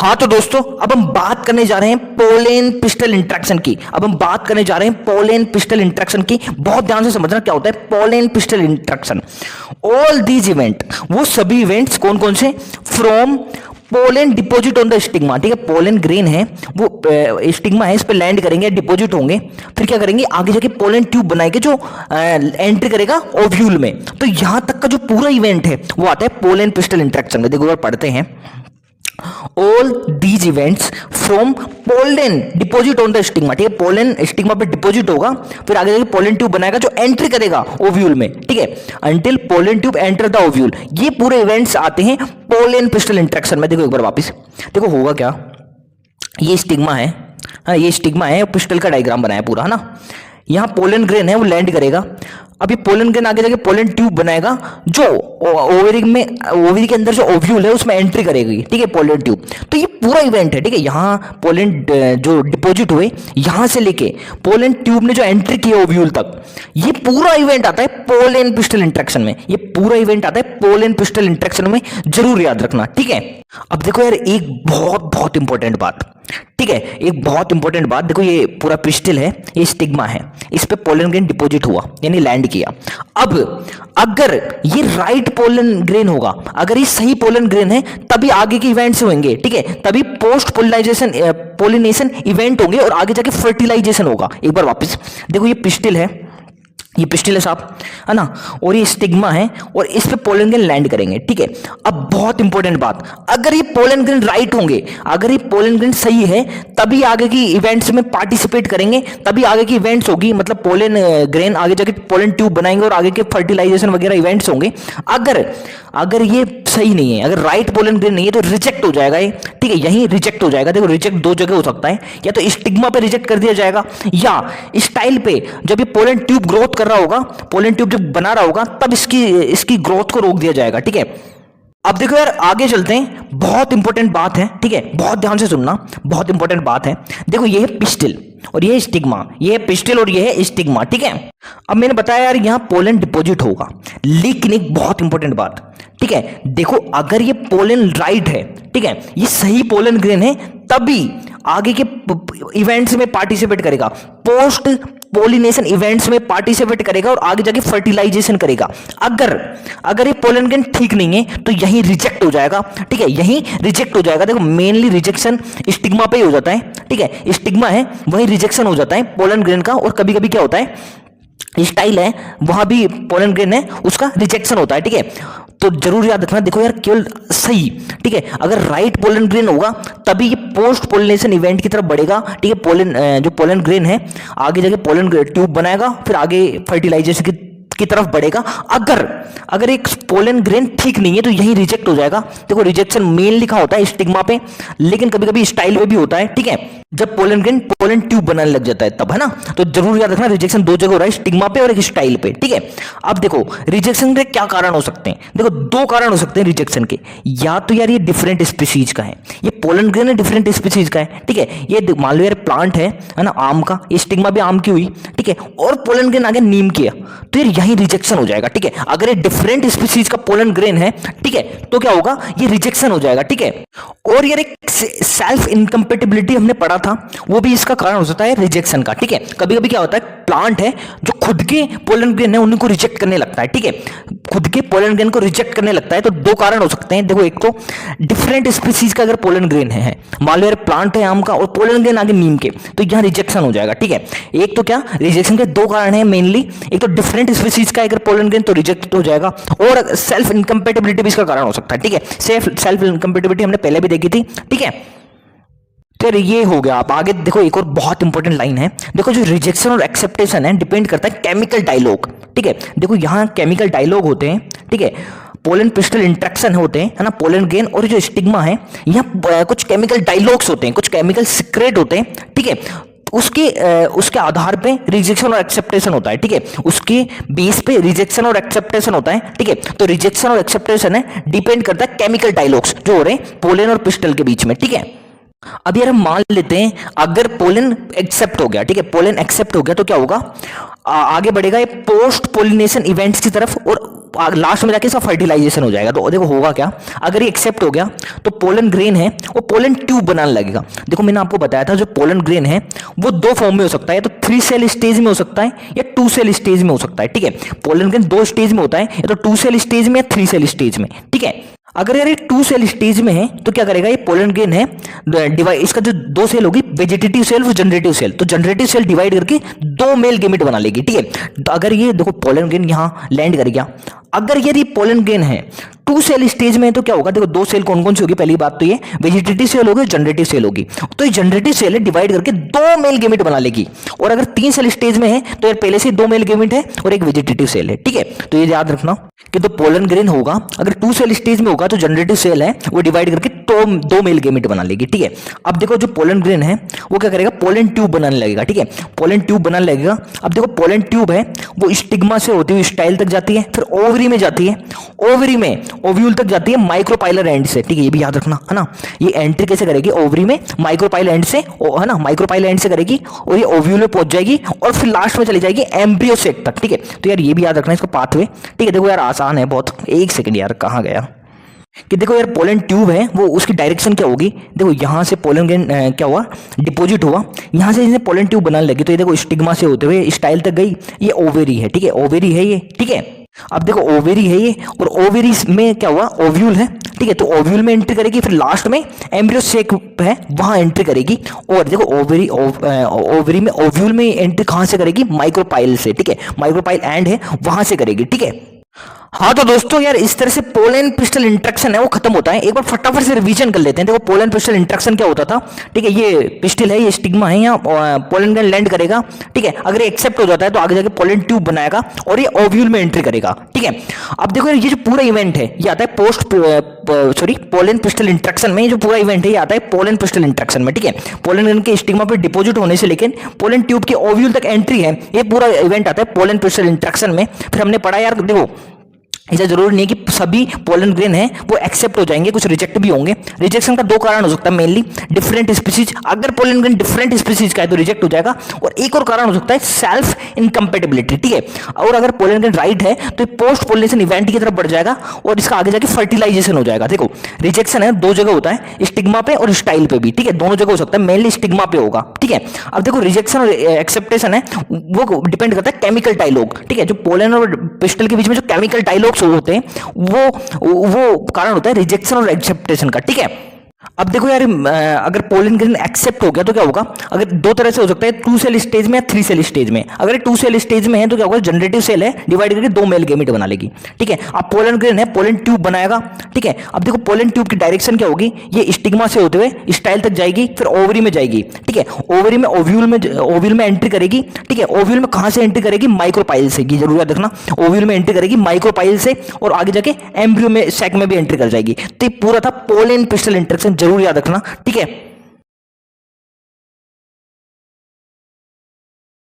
हाँ तो दोस्तों, अब हम बात करने जा रहे हैं पोलेन पिस्टल इंटरेक्शन की। बहुत ध्यान से समझना क्या होता है pollen pistol interaction. All these event, वो सभी इवेंट्स कौन कौन से, from pollen deposit on the stigma, ठीक है, पोलेन ग्रेन है वो स्टिग्मा है, इस पे लैंड करेंगे, डिपोजिट होंगे, फिर क्या करेंगे आगे जाके पोलेन ट्यूब बनाएंगे जो एंट्री करेगा ओव्यूल में। तो यहां तक का जो पूरा इवेंट है वो आता है पोलेन पिस्टल इंटरेक्शन में। देखो अगर पढ़ते हैं, all these events from pollen deposit on the stigma, ठीक है, पोलेन स्टिग्मा पे डिपोजिट होगा, फिर आगे जाके पोलेन ट्यूब बनाएगा जो एंट्री करेगा ओव्यूल में, ठीक है, until pollen tube enter the ovule. ये पूरे इवेंट्स आते हैं पोलेन पिस्टल इंटरेक्शन में। देखो एक बार वापस देखो होगा क्या, ये स्टिग्मा है, हाँ ये स्टिग्मा है, पिस्टल का डायग्राम बनाया पूरा, है ना। यहाँ पोलेन ग्रेन है वो लैंड करेगा, अभी पोलेन ग्रेन आगे जाके पोलेन ट्यूब बनाएगा जो ओवरी के अंदर जो ओव्यूल है उसमें एंट्री करेगी, ठीक है, पोलेन ट्यूब। तो ये पूरा इवेंट है, ठीक है, यहाँ पोलेन जो डिपोजिट हुए यहां से लेके पोलेन ट्यूब ने जो एंट्री की ओव्यूल तक, ये पूरा इवेंट आता है पोलेन पिस्टल इंटरेक्शन में। ये पूरा इवेंट आता है पोलेन पिस्टल इंटरेक्शन में, जरूर याद रखना, ठीक है। अब देखो यार एक बहुत इंपॉर्टेंट बात, ठीक है, एक बहुत इंपॉर्टेंट बात, देखो ये पूरा पिस्टल है, ये स्टिग्मा है, इस पे पोलेन ग्रेन डिपोजिट हुआ यानी लैंड किया। अब अगर ये राइट पोलेन ग्रेन होगा, अगर ये सही पोलेन ग्रेन है तभी आगे के इवेंट्स होंगे, ठीक है, तभी पोस्ट पोलिनेशन इवेंट होंगे और आगे जाके फर्टिलाइजेशन होगा। एक बार वापस देखो, ये पिस्टल है, ये पिस्टल है साहब, है ना, और ये स्टिग्मा है और इस पे पोलेन ग्रेन लैंड करेंगे, ठीक है। अब बहुत इंपॉर्टेंट बात, अगर ये पोलेन ग्रेन राइट होंगे, अगर ये पोलेन ग्रेन सही है तभी आगे की इवेंट्स में पार्टिसिपेट करेंगे, तभी आगे की इवेंट्स होगी, मतलब पोलेन ग्रेन आगे जाके पोलेन ट्यूब बनाएंगे और आगे के फर्टिलाइजेशन वगैरह इवेंट्स होंगे। अगर ये सही नहीं है, अगर राइट पोलेन ग्रेन नहीं है तो रिजेक्ट हो जाएगा ये, ठीक है, यहीं रिजेक्ट हो जाएगा। देखो रिजेक्ट दो जगह हो सकता है, या तो स्टिग्मा पे रिजेक्ट कर दिया जाएगा या स्टाइल पे, जब ये पोलेन ट्यूब ग्रोथ कर रहा होगा, पोलेन ट्यूब जब बना रहा होगा तब इसकी ग्रोथ को रोक दिया जाएगा, ठीक है। अब देखो यार आगे चलते हैं, बहुत इंपॉर्टेंट बात है, ठीक है, बहुत ध्यान से सुनना, बहुत इंपॉर्टेंट बात है। देखो ये है पिस्टल और ये है स्टिग्मा, ये है पिस्टल और ये है स्टिग्मा, ठीक है। अब मैंने बताया यार यहां पोलेन डिपोजिट होगा, लेकिन एक बहुत इंपॉर्टेंट बात, ठीक है, देखो अगर ये पोलेन राइट है, ठीक है, ये सही पोलेन ग्रेन है तभी आगे के इवेंट्स में पार्टिसिपेट करेगा, पोस्ट पोलिनेशन इवेंट्स में पार्टिसिपेट करेगा और आगे जाके फर्टिलाइजेशन करेगा। अगर ये पोलेन ग्रेन ठीक नहीं है तो यहीं रिजेक्ट हो जाएगा, ठीक है, यहीं रिजेक्ट हो जाएगा। देखो मेनली रिजेक्शन स्टिग्मा पे ही हो जाता है, ठीक है, स्टिग्मा है वहीं रिजेक्शन हो जाता है पोलेन ग्रेन का, और कभी कभी क्या होता है स्टाइल है वहां भी पोलेन ग्रेन है उसका रिजेक्शन होता है, ठीक है। तो जरूर याद रखना, देखो यार केवल सही, ठीक है, अगर राइट पोलेन ग्रेन होगा तभी ये पोस्ट पोलिनेशन इवेंट की तरफ बढ़ेगा, ठीक है, जो पोलेन ग्रेन है आगे जाके पोलेन ट्यूब बनाएगा, फिर आगे फर्टिलाइजेशन की तरफ बढ़ेगा। अगर एक पोलेन ग्रेन ठीक नहीं है तो यही रिजेक्ट हो जाएगा। देखो रिजेक्शन मेन लिखा होता है स्टिग्मा पे, लेकिन कभी कभी स्टाइल पे भी होता है, ठीक है, जब पोलेन ग्रेन पोलेन ट्यूब बनाने लग जाता है तब, है ना। तो जरूर याद रखना रिजेक्शन दो जगह हो रहा है, स्टिग्मा पे और एक स्टाइल पे, ठीक है। अब देखो रिजेक्शन के क्या कारण हो सकते हैं, देखो दो कारण हो सकते हैं रिजेक्शन के, या तो यार ये डिफरेंट स्पीशीज का है, ये पोलेन ग्रेन है डिफरेंट स्पीशीज का है, ठीक है, ये मान लो यार प्लांट है ना, आम का, ये स्टिग्मा भी आम की हुई, ठीक है, और पोलेन ग्रेन आगे नीम की है, तो यार यही रिजेक्शन हो जाएगा, ठीक है। अगर ये डिफरेंट स्पीशीज का पोलेन ग्रेन है, ठीक है, तो क्या होगा ये रिजेक्शन हो जाएगा, ठीक है। और यार एक सेल्फ इनकम्पेटिबिलिटी हमने पढ़ा था, वो भी इसका कारण हो सकता है रिजेक्शन का, ठीक है। कभी कभी क्या होता है प्लांट है जो खुद के पोलेन ग्रेन है उनको रिजेक्ट करने लगता है, ठीक है, खुद के पोलेन ग्रेन को रिजेक्ट करने लगता है। तो दो कारण हो सकते हैं, देखो एक तो डिफरेंट स्पीशीज का अगर पोलेन ग्रेन है, मान लो यार प्लांट है आम का और पोलेन ग्रेन आगे नीम के, तो यहां रिजेक्शन हो जाएगा, ठीक है। एक तो क्या रिजेक्शन के दो कारण है मेनली, एक तो डिफरेंट स्पीशीज का अगर पोलेन ग्रेन तो रिजेक्ट हो जाएगा, और सेल्फ इनकम्पेटिबिलिटी भी इसका कारण हो सकता है, ठीक है। सेल्फ इनकम्पेटिबिलिटी हमने पहले भी देखी थी, ठीक है। तो ये हो गया। आप आगे देखो एक और बहुत इंपॉर्टेंट लाइन है, देखो जो रिजेक्शन और एक्सेप्टेशन है डिपेंड करता है केमिकल डायलॉग, ठीक है। देखो यहाँ केमिकल डायलॉग होते हैं, ठीक है, पोलेन पिस्टल इंटरेक्शन होते हैं, है ना, पोलेन ग्रेन और जो स्टिग्मा है यहाँ कुछ केमिकल डायलॉग्स होते हैं, कुछ केमिकल सीक्रेट होते हैं, ठीक है, उसके आधार पे रिजेक्शन और एक्सेप्टेशन होता है, ठीक है, उसके बेस पे रिजेक्शन और एक्सेप्टेशन होता है, ठीक है। तो रिजेक्शन और एक्सेप्टेशन है डिपेंड करता है केमिकल डायलॉग्स जो हो रहे हैं पोलेन और पिस्टल के बीच में, ठीक है। अब यार हम मान लेते हैं अगर पोलेन एक्सेप्ट हो गया, ठीक है, पोलेन एक्सेप्ट हो गया तो क्या होगा, आगे बढ़ेगा ये पोस्ट पोलिनेशन इवेंट्स की तरफ, और लास्ट में जाके इसका फर्टिलाइजेशन हो जाएगा। तो देखो होगा क्या, अगर ये एक्सेप्ट हो गया तो पोलन ग्रेन है वो पोलन ट्यूब बनाने लगेगा। देखो मैंने आपको बताया था जो पोलन ग्रेन है वो दो फॉर्म में हो सकता है, या तो 3 सेल स्टेज में हो सकता है या 2 सेल स्टेज में हो सकता है, ठीक है। पोलन ग्रेन 2 स्टेज में होता है, या तो 2 सेल स्टेज में या 3 सेल स्टेज में, ठीक है। अगर यार ये 2 सेल स्टेज में है तो क्या करेगा, ये पोलन ग्रेन है डिवाइड, इसका जो 2 सेल होगी वेजिटेटिव सेल और जनरेटिव सेल, तो जनरेटिव सेल डिवाइड करके 2 मेल गेमेट बना लेगी, ठीक है। तो अगर ये देखो पोलन ग्रेन यहाँ लैंड कर गया, अगर ये पोलन ग्रेन है 2 सेल स्टेज में है तो क्या होगा, देखो 2 सेल कौन कौन सी होगी, पहली बात तो ये वेजिटेटिव सेल होगी, जनरेटिव सेल होगी। तो ये जनरेटिव सेल है डिवाइड करके 2 मेल गेमेट बना लेगी। और अगर 3 सेल स्टेज में है तो यार पहले से 2 मेल गेमेट है और एक वेजिटेटिव सेल है, ठीक है। तो ये याद रखना कि तो पोलन ग्रेन होगा अगर 2 सेल स्टेज में होगा तो जनरेटिव सेल है वो डिवाइड करके 2 मेल गेमेट बना लेगी, ठीक है। अब देखो जो पोलन ग्रेन है वो क्या करेगा, पोलन ट्यूब बनाने लगेगा, ठीक है। पोलन ट्यूब बनाने लगेगा। अब देखो पोलन ट्यूब है वो स्टिग्मा से होती हुई स्टाइल तक जाती है, फिर ओवरी में जाती है, ओवरी में ओव्यूल तक जाती है माइक्रोपाइलर एंड से, ठीक है। ये भी याद रखना है ना, ये एंट्री कैसे करेगी ओवरी में माइक्रोपाइलर एंड से, है ना, माइक्रोपाइलर एंड से करेगी और ये ओव्यूल में पहुंच जाएगी और फिर लास्ट में चली जाएगी एम्ब्रियो सेक तक, ठीक है। तो यार ये भी याद रखना इसको पाथवे, ठीक है। देखो यार आसान है बहुत, एक सेकंड यार कहाँ गया कि देखो यार पोलन ट्यूब है वो उसकी डायरेक्शन क्या होगी, देखो यहाँ से पोलन ग्रेन क्या हुआ, डिपोजिट हुआ, यहाँ से इसने पोलन ट्यूब बनाने लगी, तो ये देखो स्टिग्मा से होते हुए स्टाइल तक गई, ये ओवेरी है, ठीक है, ओवेरी है ये, ठीक है। अब देखो ओवेरी है ये और ओवेरी में क्या हुआ, ओव्यूल है, ठीक है। तो ओव्यूल में एंट्री करेगी, फिर लास्ट में एम्ब्रियो सेक है वहां एंट्री करेगी। और देखो ओवेरी में ओव्यूल में एंट्री कहां से करेगी, माइक्रोपाइल से, ठीक है, माइक्रोपाइल एंड है वहां से करेगी, ठीक है। हाँ तो दोस्तों यार इस तरह से पोलन पिस्टल इंट्रैक्शन है वो खत्म होता है। एक बार फटाफट से रिवीजन कर लेते हैं। देखो पोलन पिस्टल इंट्रैक्शन क्या होता था, ठीक है, ये पिस्टल है, ये स्टिग्मा है, यहाँ पोलन ग्रेन लैंड करेगा, ठीक है। अगर ये एक्सेप्ट हो जाता है तो आगे जाके पोलन ट्यूब बनाएगा और ये ओव्यूल में एंट्री करेगा, ठीक है। अब देखो ये जो पूरा इवेंट है ये आता है पोलन पिस्टल इंट्रैक्शन में, जो पूरा इवेंट है ये आता है पोलन पिस्टल इंट्रैक्शन में, ठीक है। पोलन ग्रेन के स्टिग्मा पे डिपोजिट होने से लेकिन पोलन ट्यूब के ओव्यूल तक एंट्री है, ये पूरा इवेंट आता है पोलन पिस्टल इंट्रैक्शन में। फिर हमने पढ़ा यार देखो ऐसा जरूरी नहीं है कि सभी पोलन ग्रेन है वो एक्सेप्ट हो जाएंगे, कुछ रिजेक्ट भी होंगे। रिजेक्शन का 2 कारण हो सकता है मेनली, डिफरेंट स्पीसीज, अगर पोलन ग्रेन डिफरेंट स्पीसीज का है तो रिजेक्ट हो जाएगा। और एक और कारण हो सकता है सेल्फ इनकम्पेटिबिलिटी, ठीक है। और अगर पोलन ग्रेन राइट है तो पोस्ट पोलिनेशन इवेंट की तरफ बढ़ जाएगा और इसका आगे जाके फर्टिलाइजेशन हो जाएगा। देखो रिजेक्शन है 2 जगह होता है, स्टिग्मा पे और स्टाइल पे भी, ठीक है, दोनों जगह हो सकता है, मेनली स्टिग्मा पे होगा, ठीक है। अब देखो रिजेक्शन और एक्सेप्टेशन है वो डिपेंड करता है केमिकल डायलॉग, ठीक है। जो पोलन और पिस्टल के बीच में जो केमिकल डायलॉग होते हैं वो कारण होता है रिजेक्शन और एक्सेप्टेशन का, ठीक है। अब देखो यार अगर पोलन ग्रेन एक्सेप्ट हो गया तो क्या होगा, अगर 2 तरह से हो सकता है, 2 सेल स्टेज में या 3 सेल स्टेज में। अगर 2 सेल स्टेज में है तो क्या होगा, जनरेटिव सेल है डिवाइड करके 2 मेल गेमेट बना लेगी, ठीक है। अब पोलन ग्रेन है पोलन ट्यूब बनाएगा, ठीक है। अब देखो पोलन ट्यूब की डायरेक्शन क्या होगी, ये स्टिग्मा से होते हुए स्टाइल तक जाएगी, फिर ओवरी में जाएगी, ठीक है। ओवरी में ओव्यूल में एंट्री करेगी, ठीक है। ओव्यूल में कहां से एंट्री करेगी, माइक्रोपाइल से, ये जरूर याद रखना, ओव्यूल में एंट्री करेगी माइक्रोपाइल से और आगे जाके एम्ब्रियो में सैक में भी एंट्री कर जाएगी। तो ये पूरा था पोलन पिस्टल इंट्रैक्शन, जरूर याद रखना, ठीक है।